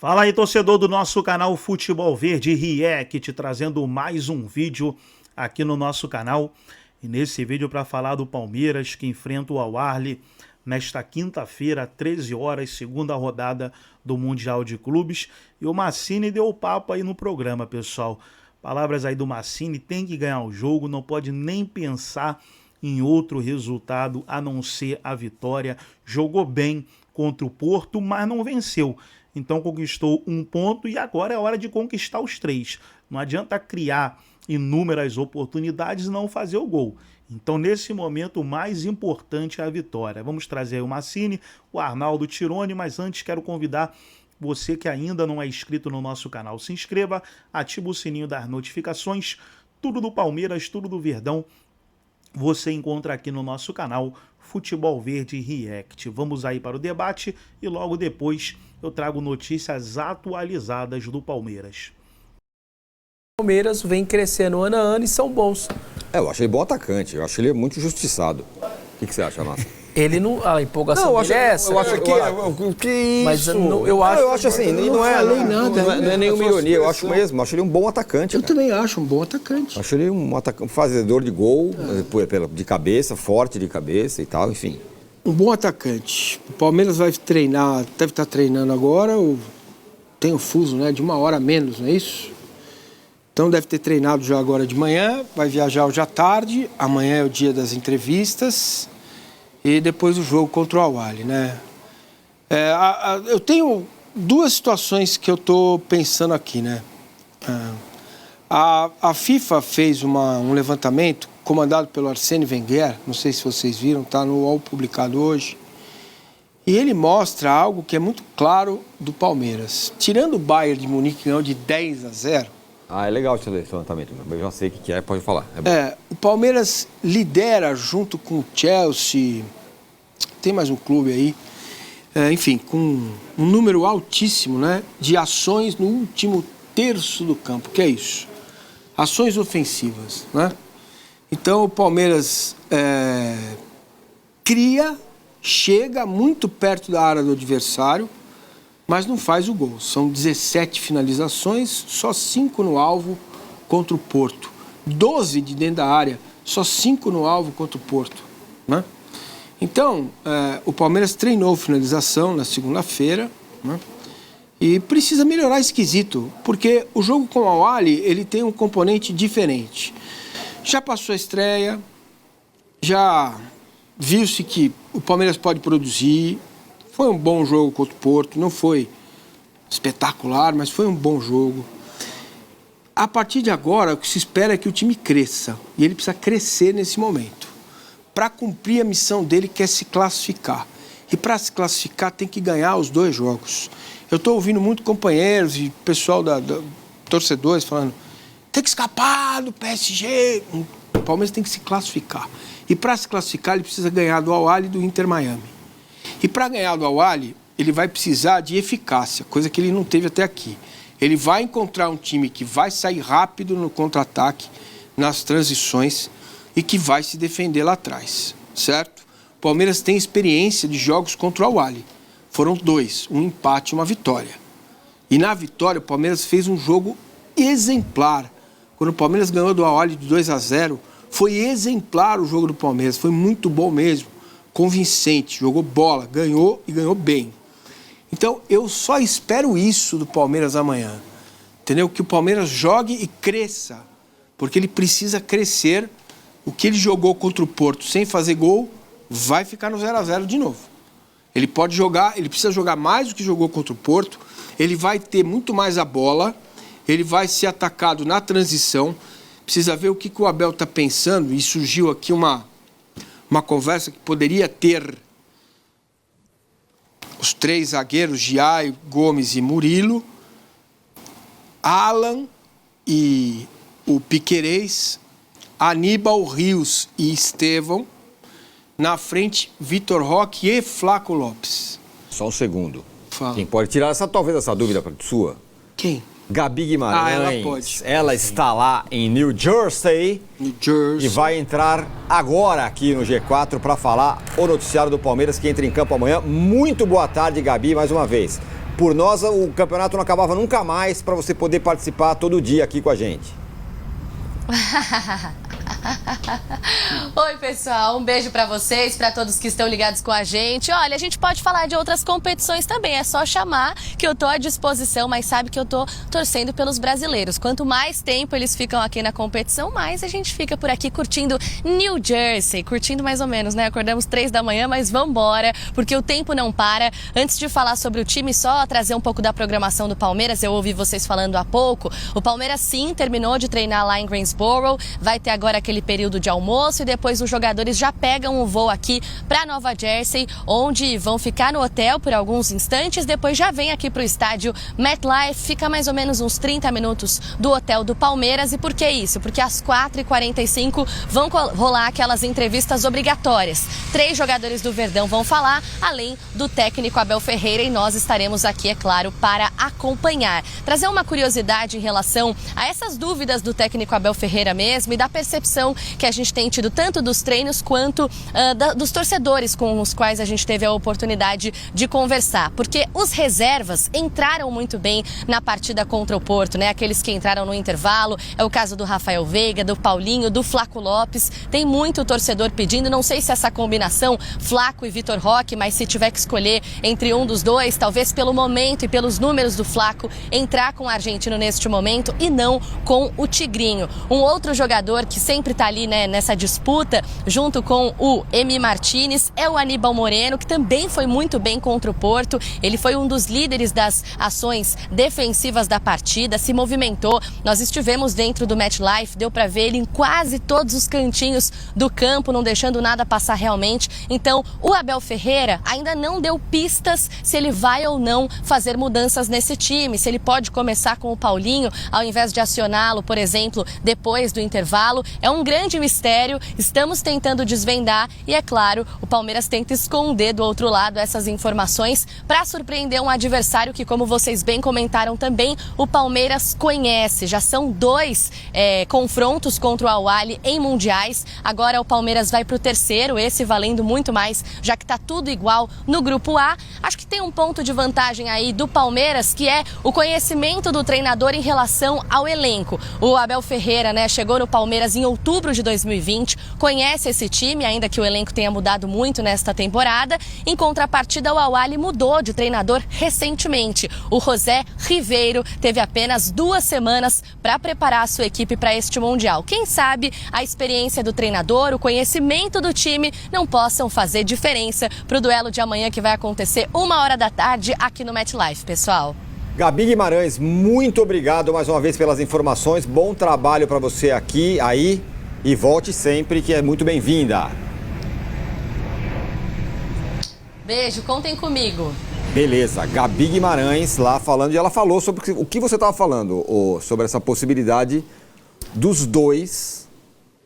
Fala aí, torcedor do nosso canal Futebol Verde React, trazendo mais um vídeo aqui no nosso canal. E nesse vídeo para falar do Palmeiras, que enfrenta o Al-Ahly nesta quinta-feira, 13 horas, segunda rodada do Mundial de Clubes. E o Massini deu o papo aí no programa, pessoal. Palavras aí do Massini, tem que ganhar o jogo, não pode nem pensar em outro resultado a não ser a vitória. Jogou bem contra o Porto, mas não venceu. Então conquistou um ponto e agora é hora de conquistar os 3. Não adianta criar inúmeras oportunidades e não fazer o gol. Então nesse momento o mais importante é a vitória. Vamos trazer o Massini, o Arnaldo Tironi, mas antes quero convidar você que ainda não é inscrito no nosso canal. Se inscreva, ative o sininho das notificações. Tudo do Palmeiras, tudo do Verdão você encontra aqui no nosso canal Futebol Verde React. Vamos aí para o debate e logo depois eu trago notícias atualizadas do Palmeiras. O Palmeiras vem crescendo ano a ano e são bons. Eu acho ele bom atacante, eu acho ele muito injustiçado. O que você acha, Massa? Ele não. A empolgação dele é essa. Eu acho que isso. Mas eu acho assim, não é nenhuma ironia, eu acho mesmo. Eu acho ele um bom atacante. Eu também acho um bom atacante. Eu acho ele um fazedor de gol, de cabeça, forte de cabeça e tal, enfim. Um bom atacante. O Palmeiras vai treinar, deve estar treinando agora, tem o fuso, né, de 1 hora a menos, não é isso? Então deve ter treinado já agora de manhã, vai viajar hoje à tarde, amanhã é o dia das entrevistas e depois o jogo contra o Al-Ahly, né? Eu tenho 2 situações que eu estou pensando aqui, né? A FIFA fez um levantamento comandado pelo Arsène Wenger, não sei se vocês viram, está no UOL publicado hoje, e ele mostra algo que é muito claro do Palmeiras. Tirando o Bayern de Munique, que ganhou de 10-0. Ah, é legal esse levantamento, eu já sei o que é, pode falar. O Palmeiras lidera junto com o Chelsea, tem mais um clube aí, enfim, com um número altíssimo, né, de ações no último terço do campo, que é isso? Ações ofensivas, né? Então o Palmeiras chega muito perto da área do adversário, mas não faz o gol. São 17 finalizações, só 5 no alvo contra o Porto. 12 de dentro da área, só 5 no alvo contra o Porto, né? Então, o Palmeiras treinou finalização na segunda-feira, né? E precisa melhorar esse quesito, porque o jogo com o Al-Ahly, ele tem um componente diferente. Já passou a estreia, já viu-se que o Palmeiras pode produzir. Foi um bom jogo contra o Porto, não foi espetacular, mas foi um bom jogo. A partir de agora, o que se espera é que o time cresça, e ele precisa crescer nesse momento. Para cumprir a missão dele, que é se classificar. E para se classificar, tem que ganhar os 2 jogos. Eu estou ouvindo muito companheiros e pessoal torcedores falando: tem que escapar do PSG. O Palmeiras tem que se classificar. E para se classificar, ele precisa ganhar do Al-Ahly e do Inter Miami. E para ganhar do Al-Ahly, ele vai precisar de eficácia, coisa que ele não teve até aqui. Ele vai encontrar um time que vai sair rápido no contra-ataque, nas transições, e que vai se defender lá atrás, certo? O Palmeiras tem experiência de jogos contra o Al-Ahly. Foram 2, um empate e uma vitória. E na vitória, o Palmeiras fez um jogo exemplar. Quando o Palmeiras ganhou do Al-Ahly de 2-0, foi exemplar o jogo do Palmeiras, foi muito bom mesmo, convincente, jogou bola, ganhou e ganhou bem. Então, eu só espero isso do Palmeiras amanhã, entendeu? Que o Palmeiras jogue e cresça, porque ele precisa crescer. O que ele jogou contra o Porto sem fazer gol, vai ficar no 0-0 de novo. Ele pode jogar, ele precisa jogar mais do que jogou contra o Porto, ele vai ter muito mais a bola, ele vai ser atacado na transição. Precisa ver o que o Abel está pensando, e surgiu aqui uma conversa que poderia ter os 3 zagueiros, Giai, Gomes e Murilo, Alan e o Piquerez, Aníbal, Rios e Estevão, na frente Vitor Roque e Flaco Lopes. Só um segundo. Fala. Quem pode tirar talvez essa dúvida sua? Quem? Gabi Guimarães. Ela pode. Ela está lá em New Jersey. E vai entrar agora aqui no G4 para falar o noticiário do Palmeiras, que entra em campo amanhã. Muito boa tarde, Gabi, mais uma vez. por nós o campeonato não acabava nunca mais para você poder participar todo dia aqui com a gente. Oi, pessoal, um beijo pra vocês, pra todos que estão ligados com a gente. Olha, a gente pode falar de outras competições também, é só chamar que eu tô à disposição, mas sabe que eu tô torcendo pelos brasileiros. Quanto mais tempo eles ficam aqui na competição, mais a gente fica por aqui curtindo New Jersey, curtindo mais ou menos, né? Acordamos 3 da manhã, mas vambora, porque o tempo não para. Antes de falar sobre o time, só trazer um pouco da programação do Palmeiras, eu ouvi vocês falando há pouco. O Palmeiras sim terminou de treinar lá em Greensboro, vai ter agora aquele período de almoço e depois os jogadores já pegam o voo aqui para Nova Jersey, onde vão ficar no hotel por alguns instantes, depois já vem aqui para o estádio MetLife, fica mais ou menos uns 30 minutos do hotel do Palmeiras. E por que isso? Porque às 4h45 vão rolar aquelas entrevistas obrigatórias. 3 jogadores do Verdão vão falar, além do técnico Abel Ferreira, e nós estaremos aqui, é claro, para acompanhar. Trazer uma curiosidade em relação a essas dúvidas do técnico Abel Ferreira mesmo e da percepção que a gente tem tido tanto dos treinos quanto dos torcedores com os quais a gente teve a oportunidade de conversar. Porque os reservas entraram muito bem na partida contra o Porto, né? Aqueles que entraram no intervalo, é o caso do Rafael Veiga, do Paulinho, do Flaco Lopes. Tem muito torcedor pedindo, não sei se essa combinação Flaco e Vitor Roque, mas se tiver que escolher entre um dos dois, talvez pelo momento e pelos números do Flaco, entrar com o argentino neste momento e não com o Tigrinho. Um outro jogador que sempre está ali, né, nessa disputa, junto com o Emi Martínez, é o Aníbal Moreno, que também foi muito bem contra o Porto. Ele foi um dos líderes das ações defensivas da partida, se movimentou. Nós estivemos dentro do MetLife, deu para ver ele em quase todos os cantinhos do campo, não deixando nada passar realmente. Então, o Abel Ferreira ainda não deu pistas se ele vai ou não fazer mudanças nesse time, se ele pode começar com o Paulinho ao invés de acioná-lo, por exemplo, depois do intervalo. É um grande mistério, estamos tentando desvendar e, é claro, o Palmeiras tenta esconder do outro lado essas informações para surpreender um adversário que, como vocês bem comentaram também, o Palmeiras conhece. Já são 2 confrontos contra o Al-Ahly em mundiais. Agora o Palmeiras vai para o terceiro, esse valendo muito mais, já que está tudo igual no Grupo A. Acho que tem um ponto de vantagem aí do Palmeiras, que é o conhecimento do treinador em relação ao elenco. O Abel Ferreira, né, chegou no Palmeiras em outubro de 2020, conhece esse time, ainda que o elenco tenha mudado muito nesta temporada. Em contrapartida, o Al-Ahly mudou de treinador recentemente. O José Riveiro teve apenas 2 semanas para preparar a sua equipe para este Mundial. Quem sabe a experiência do treinador, o conhecimento do time não possam fazer diferença para o duelo de amanhã, que vai acontecer 1h da tarde aqui no MetLife, pessoal. Gabi Guimarães, muito obrigado mais uma vez pelas informações. Bom trabalho para você aqui, aí, e volte sempre, que é muito bem-vinda. Beijo, contem comigo. Beleza, Gabi Guimarães lá falando, e ela falou sobre o que você estava falando, sobre essa possibilidade dos 2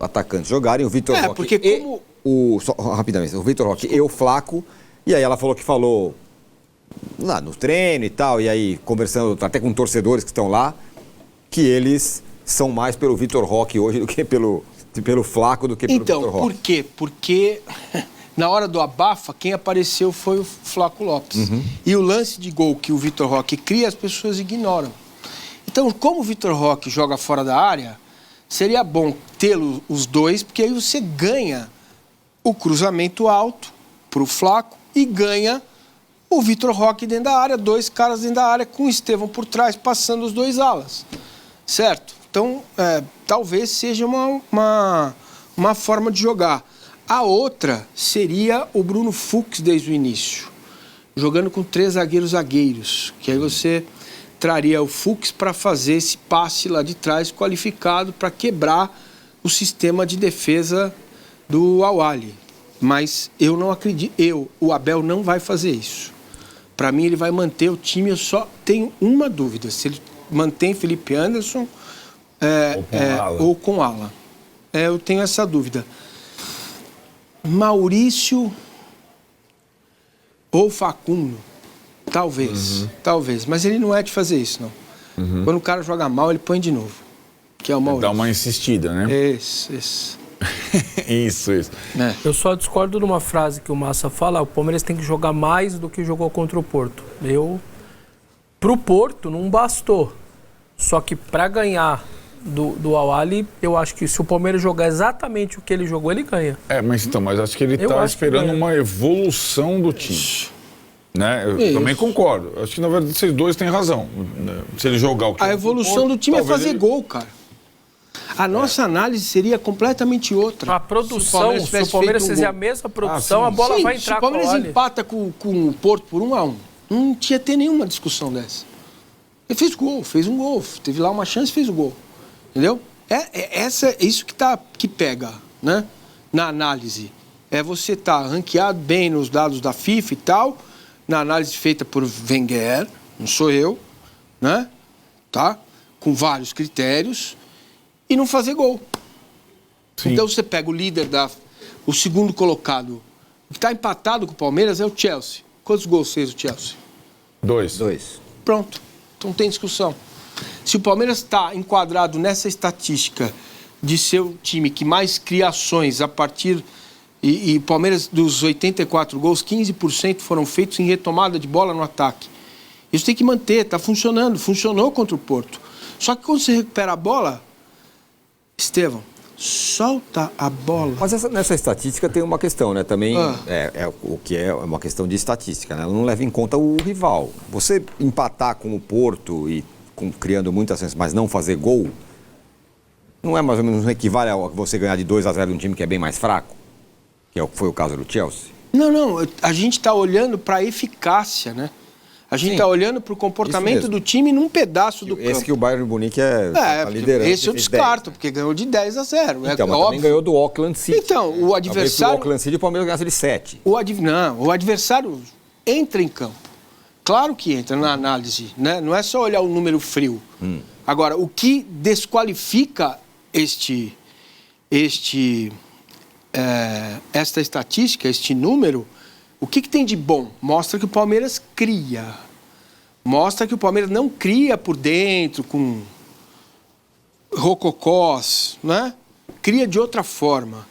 atacantes jogarem, o Vitor Roque porque como... rapidamente, o Vitor Roque e o Flaco, e aí ela falou lá no treino e tal, e aí conversando até com torcedores que estão lá, que eles são mais pelo Vitor Roque hoje do que pelo Flaco, do que pelo Vitor Roque. Então, por quê? Porque na hora do abafa, quem apareceu foi o Flaco Lopes. E o lance de gol que o Vitor Roque cria, as pessoas ignoram. Então, como o Vitor Roque joga fora da área, seria bom tê-lo os 2, porque aí você ganha o cruzamento alto para o Flaco e ganha o Vitor Roque dentro da área, 2 caras dentro da área, com o Estevão por trás, passando os 2 alas. Certo? Então, talvez seja uma forma de jogar. A outra seria o Bruno Fux desde o início, jogando com 3 zagueiros, que aí você traria o Fux para fazer esse passe lá de trás qualificado para quebrar o sistema de defesa do Al-Ahly. Mas eu não acredito, o Abel não vai fazer isso. Para mim, ele vai manter o time. Eu só tenho uma dúvida: se ele mantém Felipe Anderson ou com Alan. Eu tenho essa dúvida. Maurício ou Facundo, talvez, mas ele não é de fazer isso, não. Quando o cara joga mal, ele põe de novo, que é o Maurício. Dá uma insistida, né? Isso. Isso. Eu só discordo de uma frase que o Massa fala: o Palmeiras tem que jogar mais do que jogou contra o Porto. Eu Pro Porto não bastou. Só que para ganhar do Al-Ahly, eu acho que se o Palmeiras jogar exatamente o que ele jogou, ele ganha. Mas acho que ele está esperando uma evolução do time. Né? Eu também concordo. Acho que, na verdade, vocês dois têm razão. Se ele jogar o que... A evolução do time é fazer gol, cara. A nossa análise seria completamente outra. A produção, se o Palmeiras fizer a mesma produção, a bola vai entrar com o Palmeiras empata com o Porto por 1-1. Não tinha ter nenhuma discussão dessa. Ele fez um gol. Teve lá uma chance e fez o gol. Entendeu? Isso que pega, né? Na análise. Você ranqueado bem nos dados da FIFA e tal, na análise feita por Wenger, não sou eu, né? Tá? Com vários critérios, e não fazer gol. Sim. Então você pega o líder, o segundo colocado, que está empatado com o Palmeiras é o Chelsea. Quantos gols fez o Chelsea? 2. Pronto. Então não tem discussão. Se o Palmeiras está enquadrado nessa estatística de ser o time que mais cria ações a partir... E o Palmeiras, dos 84 gols, 15% foram feitos em retomada de bola no ataque. Isso tem que manter, está funcionando. Funcionou contra o Porto. Só que quando você recupera a bola, Estevão, solta a bola. Mas nessa estatística tem uma questão, né? Também o que é uma questão de estatística, né? Ela não leva em conta o rival. Você empatar com o Porto e criando muitas chances, mas não fazer gol, não é mais ou menos equivale a você ganhar de 2-0 de um time que é bem mais fraco? Que foi o caso do Chelsea? Não. A gente está olhando para a eficácia, né? A gente está olhando para o comportamento do time num pedaço do campo. Esse que o Bayern Munique a liderança. Esse eu descarto, porque ganhou de 10-0. Então, mas também ganhou do Auckland City. Então, o adversário... O Auckland City, o Palmeiras ganhasse de 7. Não, o adversário entra em campo. Claro que entra na análise, né? Não é só olhar o número frio. Agora, o que desqualifica esta estatística, este número, o que tem de bom? Mostra que o Palmeiras cria. Mostra que o Palmeiras não cria por dentro, com rococós, né? Cria de outra forma.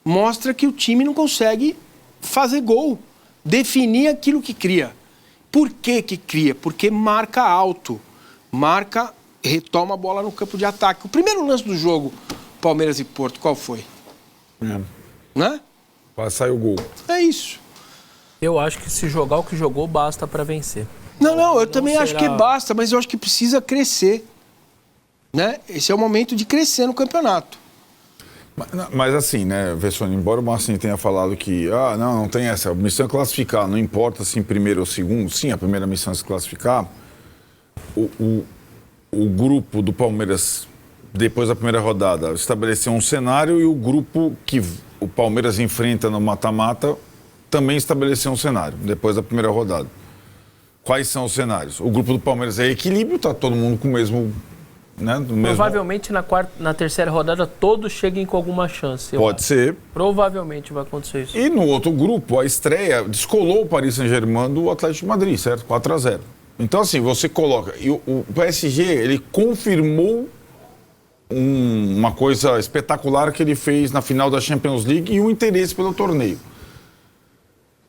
Mostra que o time não consegue fazer gol, definir aquilo que cria. Por que cria? Porque marca alto. Retoma a bola no campo de ataque. O primeiro lance do jogo, Palmeiras e Porto, qual foi? Né? Quase saiu o gol. É isso. Eu acho que se jogar o que jogou, basta para vencer. Não, eu também acho que basta, mas eu acho que precisa crescer. Né? Esse é o momento de crescer no campeonato. Mas assim, né, Vessone, embora o Marcinho tenha falado que não tem essa, a missão é classificar, não importa se em primeiro ou segundo, sim, a primeira missão é se classificar, o grupo do Palmeiras, depois da primeira rodada, estabeleceu um cenário e o grupo que o Palmeiras enfrenta no mata-mata também estabeleceu um cenário, depois da primeira rodada. Quais são os cenários? O grupo do Palmeiras é equilíbrio, tá todo mundo com o mesmo... Né, provavelmente na terceira rodada todos cheguem com alguma chance. Pode ser. Provavelmente vai acontecer isso. E no outro grupo, a estreia descolou o Paris Saint-Germain do Atlético de Madrid, certo? 4-0. Então, assim, você coloca... E o PSG, ele confirmou uma coisa espetacular que ele fez na final da Champions League e o interesse pelo torneio.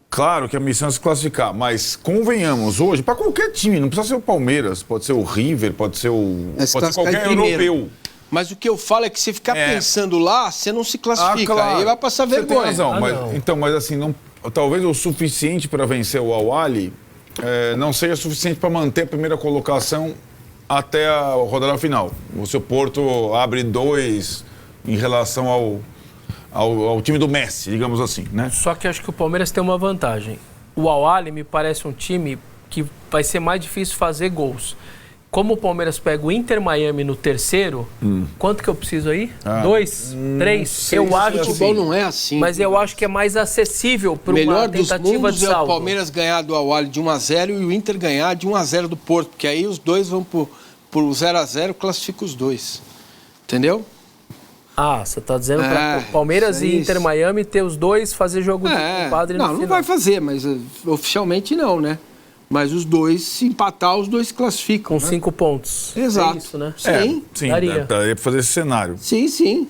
Claro que a missão é se classificar, mas convenhamos hoje, para qualquer time, não precisa ser o Palmeiras, pode ser o River, pode ser qualquer europeu. Mas o que eu falo é que você ficar pensando lá, você não se classifica, claro. Aí vai passar vergonha. Você tem razão, mas assim, talvez o suficiente para vencer o Al-Ahly não seja suficiente para manter a primeira colocação até a rodada final. O seu Porto abre 2 em relação ao time do Messi, digamos assim, né? Só que acho que o Palmeiras tem uma vantagem. O Al-Ahly me parece um time que vai ser mais difícil fazer gols. Como o Palmeiras pega o Inter Miami no terceiro, quanto que eu preciso aí? 2, 3? Eu acho que o futebol não é assim. Mas eu acho que é mais acessível para uma tentativa de salvo. É o Palmeiras ganhar do Al-Ahly de 1-0 e o Inter ganhar de 1-0 do Porto, porque aí os dois vão por 0-0, classifica os dois. Entendeu? Você está dizendo para Palmeiras e Inter Miami ter os dois, fazer jogo de compadre no final. Não vai fazer, mas oficialmente não, né? Mas os dois, se empatar, os dois se classificam. Com 5 pontos. Exato. É isso, né? Sim. Daria para fazer esse cenário. Sim.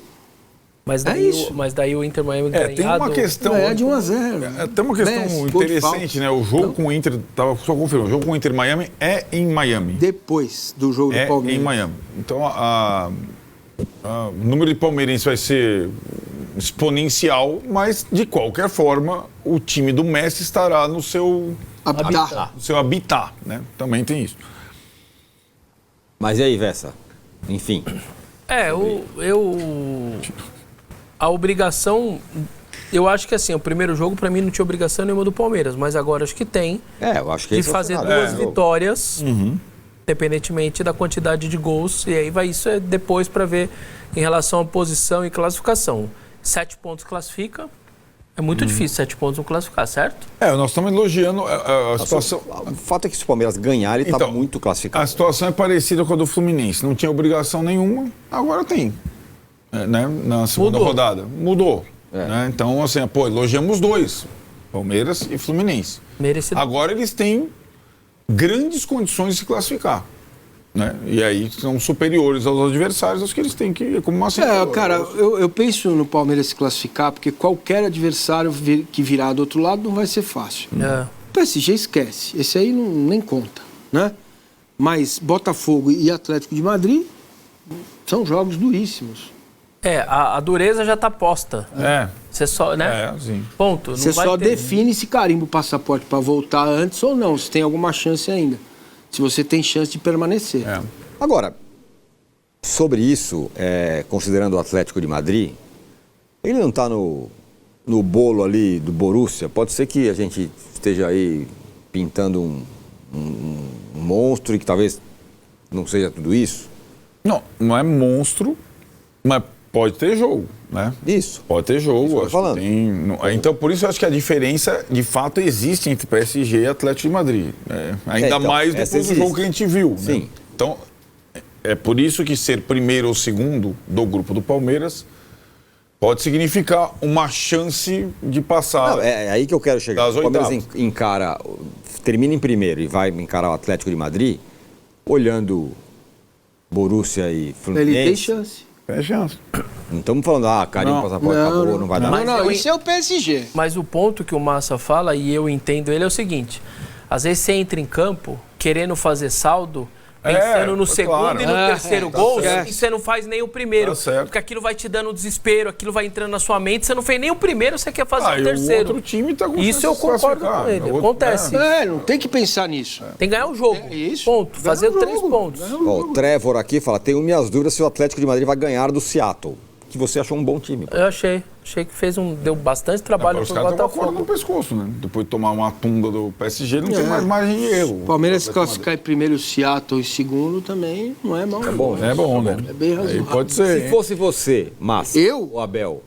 Mas daí o Inter Miami ganhar... Tem uma questão... É de 1-0. Tem uma questão interessante, né? O jogo com o Inter... Tava só confirmando. O jogo com o Inter Miami é em Miami. Depois do jogo do Palmeiras. É em Miami. Então, o número de palmeirenses vai ser exponencial, mas, de qualquer forma, o time do Messi estará no seu habitat, né? Também tem isso. Mas e aí, Vessa? Enfim. A obrigação... Eu acho que assim, o primeiro jogo pra mim não tinha obrigação nenhuma do Palmeiras, mas agora acho que tem. Eu acho que de fazer duas vitórias, independentemente da quantidade de gols. E aí isso é depois pra ver em relação à posição e classificação. 7 pontos classifica. É muito difícil 7 pontos não classificar, certo? Nós estamos elogiando a situação. O fato é que se o Palmeiras ganhar, ele está muito classificado. A situação é parecida com a do Fluminense. Não tinha obrigação nenhuma, agora tem. Né? Na segunda rodada. Mudou. Né? Então, assim, elogiamos os dois. Palmeiras e Fluminense. Merecido. Agora eles têm grandes condições de se classificar. Né? E aí são superiores aos adversários, acho que eles têm que... Cara, eu penso no Palmeiras se classificar, porque qualquer adversário que virar do outro lado não vai ser fácil. O PSG esquece, esse aí nem conta, né? Mas Botafogo e Atlético de Madrid são jogos duríssimos. A dureza já está posta. Você só, né? Sim. Ponto. Você só define se carimba o passaporte para voltar antes ou não, se tem alguma chance ainda. Se você tem chance de permanecer. Agora, sobre isso, considerando o Atlético de Madrid, ele não está no bolo ali do Borussia? Pode ser que a gente esteja aí pintando um monstro e que talvez não seja tudo isso? Não é monstro, mas pode ter jogo, né? Isso. Pode ter jogo. Isso que eu tô falando. Então, por isso eu acho que a diferença, de fato, existe entre PSG e Atlético de Madrid. Ainda mais depois do jogo que a gente viu. Sim. Né? Então, é por isso que ser primeiro ou segundo do grupo do Palmeiras pode significar uma chance de passar. É aí que eu quero chegar. Das O Palmeiras oitavas. termina em primeiro e vai encarar o Atlético de Madrid, olhando Borussia e Fluminense. Ele tem chance. É chance. Não estamos falando, carimbo, passaporte, acabou, não vai dar. Não, isso é o PSG. Mas o ponto que o Massa fala, e eu entendo ele, é o seguinte. Às vezes você entra em campo querendo fazer saldo, pensando no segundo e no terceiro gol, e você não faz nem o primeiro. Porque aquilo vai te dando desespero, aquilo vai entrando na sua mente, você não fez nem o primeiro, você quer fazer o terceiro. O outro time tá com isso eu concordo com ele, acontece. Não tem que pensar nisso. Tem que ganhar o jogo, ponto, fazer 3 pontos. O Trevor aqui fala, tenho minhas dúvidas se o Atlético de Madrid vai ganhar do Seattle, que você achou um bom time. Eu achei que deu bastante trabalho pro Botafogo. Os caras estão no pescoço, né? Depois de tomar uma tunda do PSG, não tem mais margem de erro. O Palmeiras se classificar em primeiro, o Seattle em segundo também não é mal. É bom, né? É bom, né? É bem razoável. Pode ser. Se fosse você, Massa, ou Abel,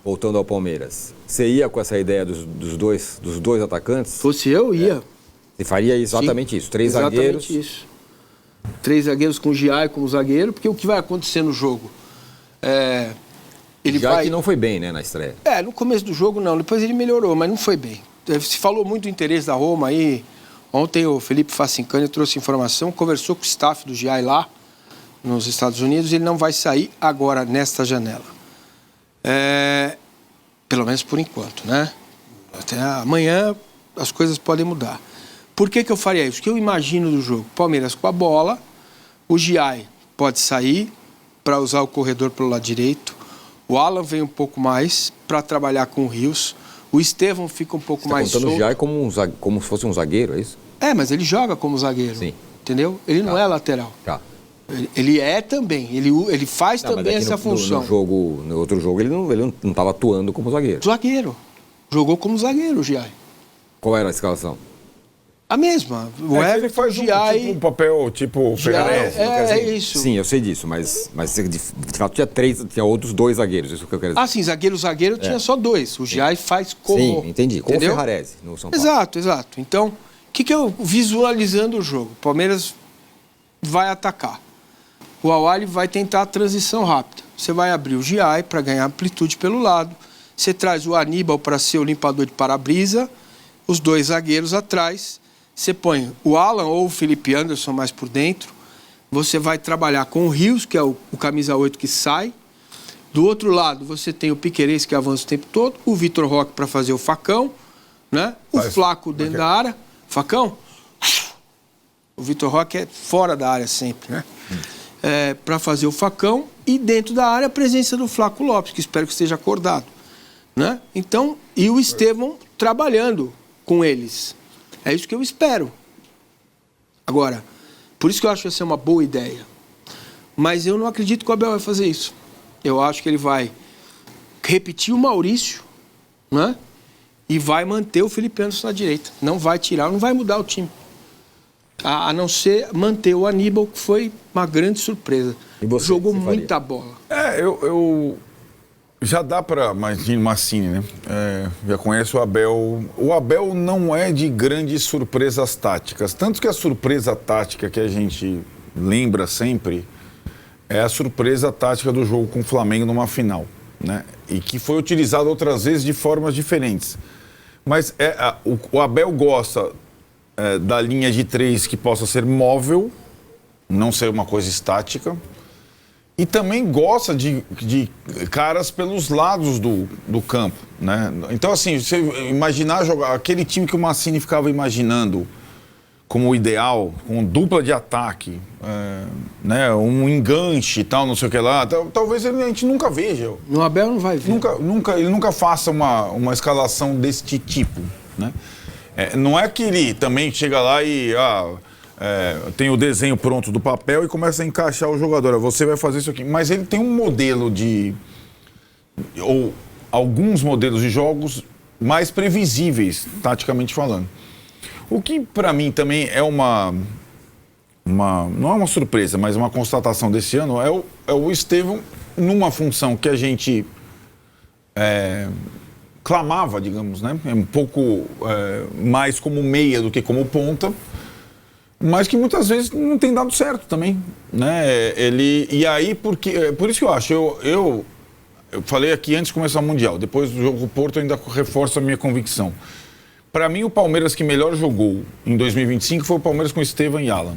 voltando ao Palmeiras, você ia com essa ideia dos dois atacantes? Se fosse eu, ia. Você faria exatamente isso, 3 zagueiros? Exatamente isso. 3 zagueiros com o Giai como zagueiro, porque o que vai acontecer no jogo? Ele Já que não foi bem, né, na estreia. No começo do jogo não, depois ele melhorou, mas não foi bem. Se falou muito do interesse da Roma aí. Ontem o Felipe Facincani trouxe informação, conversou com o staff do Giai lá, nos Estados Unidos, ele não vai sair agora, nesta janela. Pelo menos por enquanto, né? Até amanhã as coisas podem mudar. Por que eu faria isso? O que eu imagino do jogo? Palmeiras com a bola, o Giai pode sair para usar o corredor pelo lado direito, o Alan vem um pouco mais para trabalhar com o Rios. O Estevão fica um pouco mais solto. Você está contando o Giai como se fosse um zagueiro, é isso? Mas ele joga como zagueiro. Sim. Entendeu? Ele não é lateral. Tá. Ele é também. Ele faz também essa função. No outro jogo, ele não estava atuando como zagueiro. Zagueiro. Jogou como zagueiro o Giai. Qual era a escalação? A mesma. O ele faz um papel tipo Ferrarese. É isso. Sim, eu sei disso, mas de fato tinha outros 2 zagueiros, isso que eu quero dizer. Sim, zagueiro tinha só 2. O Giai faz como... Sim, entendi. Como o Ferrarese no São Paulo. Exato. Então, o que eu visualizando o jogo? O Palmeiras vai atacar. O Awali vai tentar a transição rápida. Você vai abrir o Giai para ganhar amplitude pelo lado. Você traz o Aníbal para ser o limpador de para-brisa. Os 2 zagueiros atrás. Você põe o Alan ou o Felipe Anderson mais por dentro. Você vai trabalhar com o Rios, que é o camisa 8 que sai. Do outro lado, você tem o Piquerez, que avança o tempo todo, o Vitor Roque para fazer o facão, né? O Flaco dentro da área. Facão. O Vitor Roque é fora da área sempre, né? Para fazer o facão. E dentro da área, a presença do Flaco Lopes, que espero que esteja acordado, né? Então, e o Estevão trabalhando com eles. É isso que eu espero. Agora, por isso que eu acho que vai ser uma boa ideia. Mas eu não acredito que o Abel vai fazer isso. Eu acho que ele vai repetir o Maurício, né? E vai manter o Felipe Anderson na direita. Não vai tirar, não vai mudar o time. A não ser manter o Aníbal, que foi uma grande surpresa. E você, jogou você muita bola. Eu já dá para Mancini, né? Já conhece o Abel. O Abel não é de grandes surpresas táticas. Tanto que a surpresa tática que a gente lembra sempre é a surpresa tática do jogo com o Flamengo numa final, né? E que foi utilizado outras vezes de formas diferentes. Mas o Abel gosta da linha de 3 que possa ser móvel, não ser uma coisa estática. E também gosta de caras pelos lados do campo, né? Então, assim, você imaginar jogar aquele time que o Mancini ficava imaginando como o ideal, com dupla de ataque, né? Um enganche e tal, não sei o que lá, talvez a gente nunca veja. No Abel não vai ver. Ele nunca faça uma escalação deste tipo, né? Não é que ele também chega lá e... tem o desenho pronto do papel e começa a encaixar o jogador. Você vai fazer isso aqui. Mas ele tem um modelo ou alguns modelos de jogos mais previsíveis, taticamente falando. O que, para mim, também é não é uma surpresa, mas uma constatação desse ano, é o Estevão numa função que a gente clamava, digamos, né? Um pouco mais como meia do que como ponta, mas que muitas vezes não tem dado certo também, né? E aí, por isso que eu acho, eu falei aqui antes de começar o Mundial, depois do jogo com o Porto eu ainda reforço a minha convicção. Para mim, o Palmeiras que melhor jogou em 2025 foi o Palmeiras com Estevão e Alan.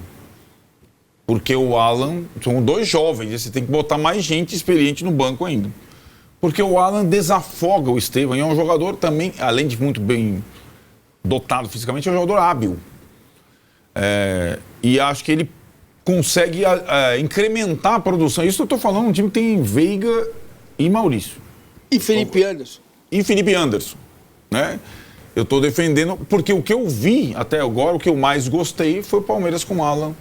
Porque o Alan, são dois jovens, você tem que botar mais gente experiente no banco ainda. Porque o Alan desafoga o Estevão, e é um jogador também, além de muito bem dotado fisicamente, é um jogador hábil. E acho que ele consegue incrementar a produção. Isso eu estou falando, um time que tem Veiga e Maurício. E Felipe Anderson. E Felipe Anderson, né? Eu estou defendendo, porque o que eu vi até agora, o que eu mais gostei foi o Palmeiras com Alan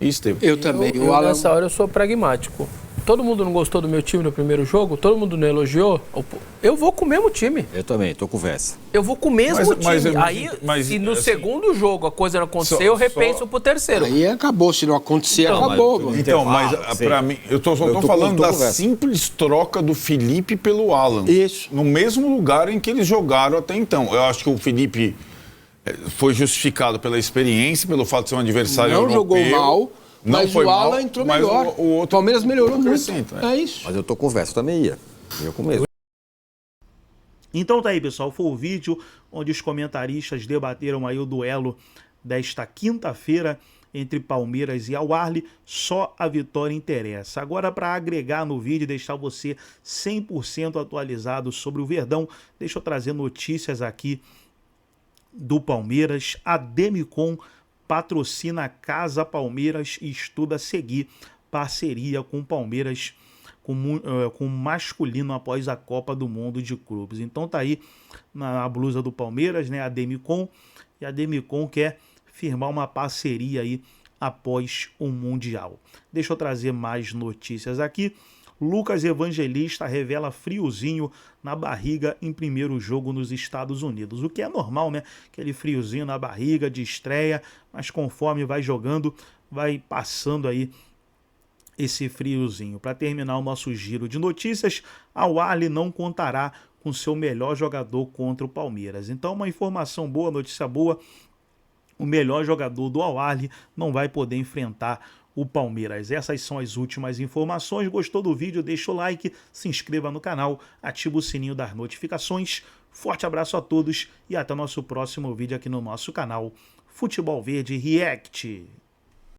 e Estevão. Eu também. Nessa hora eu sou pragmático. Todo mundo não gostou do meu time no primeiro jogo, todo mundo não elogiou, eu vou com o mesmo time. Eu também, tô com Vessa. Eu vou com o mesmo time. Aí, se no assim, segundo jogo a coisa não acontecer, eu repenso pro terceiro. Aí acabou, se não acontecer, Então, acabou. Então, mas para mim, eu só tô falando da simples troca do Felipe pelo Alan. Isso. No mesmo lugar em que eles jogaram até então. Eu acho que o Felipe foi justificado pela experiência, pelo fato de ser um adversário não europeu. Jogou mal. Mas foi o Alan mal, entrou mas melhor. O Palmeiras melhorou muito. É isso. Mas eu tô com Vessa, eu também ia. Eu com mesmo. Então tá aí, pessoal, foi o vídeo onde os comentaristas debateram aí o duelo desta quinta-feira entre Palmeiras e Al Ahly. Só a vitória interessa. Agora, para agregar no vídeo e deixar você 100% atualizado sobre o Verdão, deixa eu trazer notícias aqui do Palmeiras. A Demicon patrocina a Casa Palmeiras e estuda seguir parceria com o Palmeiras com masculino após a Copa do Mundo de Clubes. Então tá aí na blusa do Palmeiras, né, a Demicon, e a Demicon quer firmar uma parceria aí após o Mundial. Deixa eu trazer mais notícias aqui. Lucas Evangelista revela friozinho na barriga em primeiro jogo nos Estados Unidos. O que é normal, né? Aquele friozinho na barriga de estreia, mas conforme vai jogando, vai passando aí esse friozinho. Para terminar o nosso giro de notícias, Al Ahly não contará com seu melhor jogador contra o Palmeiras. Então, uma informação boa, notícia boa, o melhor jogador do Al Ahly não vai poder enfrentar o Palmeiras. Essas são as últimas informações. Gostou do vídeo? Deixa o like, se inscreva no canal, ativa o sininho das notificações. Forte abraço a todos e até o nosso próximo vídeo aqui no nosso canal Futebol Verde React.